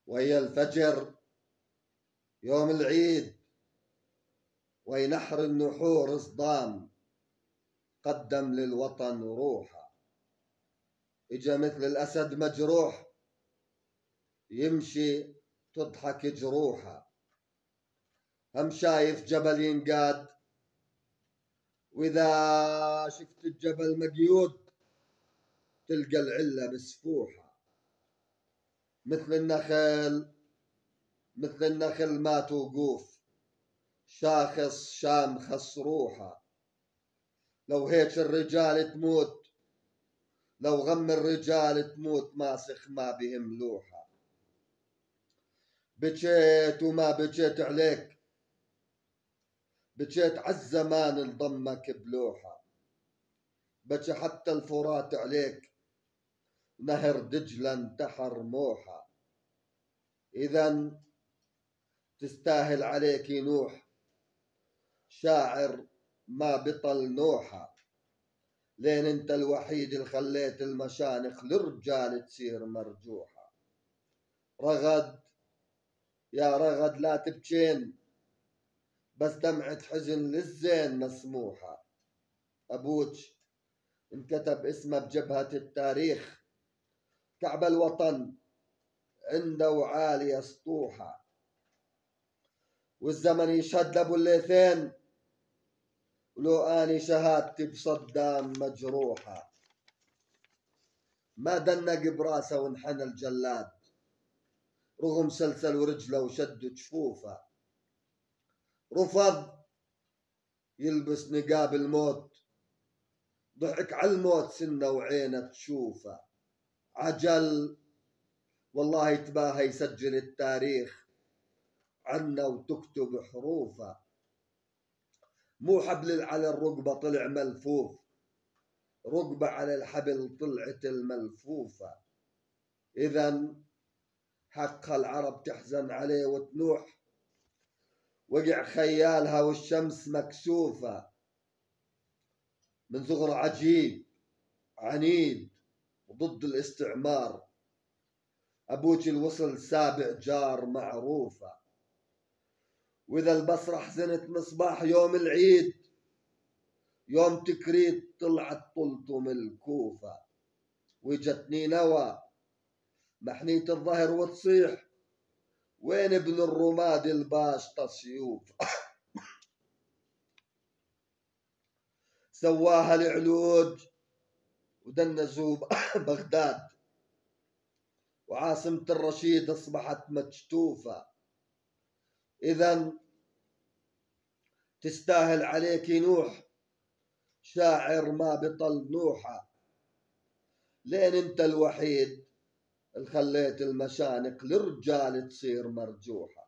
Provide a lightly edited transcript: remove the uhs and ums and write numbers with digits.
وهي الفجر يوم العيد، وهي نحر النحور صدام قدم للوطن روحه. اجا مثل الأسد مجروح يمشي تضحك جروحه. هم شايف جبل ينقاد، وإذا شفت الجبل مقيود تلقى العلة بسفوحة. مثل النخل ما توقوف، شاخص شامخص روحه. لو هيك الرجال تموت، لو غم الرجال تموت، ماسخ ما بهم لوحة. بجيت وما بجيت عليك، بجيت عالزمان انضمك بلوحة. بجي حتى الفرات عليك، نهر دجلة انتحر موحة. إذن تستاهل عليك نوح، شاعر ما بطل نوحة. لين انت الوحيد اللي خليت المشانخ للرجال تصير مرجوحة. رغد يا رغد لا تبكين، بس دمعة حزن للزين مسموحة. أبوك انكتب اسمه بجبهة التاريخ، كعب الوطن عنده عالية سطوحة. والزمن يشهد لأبو الليثين، ولو أني شهادتي بصدام مجروحة. ما دنق براسه وانحنى الجلاد، رغم سلسل ورجله وشد جفوفه. رفض يلبس نقاب الموت، ضحك على الموت سنه وعينه تشوفه. عجل والله يتباهى يسجل التاريخ عنا وتكتب حروفه. مو حبل على الرقبة طلع ملفوف، رقبة على الحبل طلعت الملفوفة. إذن حق العرب تحزن عليه وتنوح، وقع خيالها والشمس مكسوفة. من صغر عجيب عنيد وضد الاستعمار، أبوك الوصل سابع جار معروفة. وإذا البصرة حزنت مصباح يوم العيد، يوم تكريت طلعت طلتم الكوفة. وجتني نوى محنية الظهر وتصيح، وين ابن الرماد الباشطة سيوف. سواها العلوج ودنزوا بغداد، وعاصمة الرشيد أصبحت مجتوفة. إذن تستاهل عليك نوح، شاعر ما بطل نوحة. لين انت الوحيد اللي خليت المشانق للرجال تصير مرجوحة.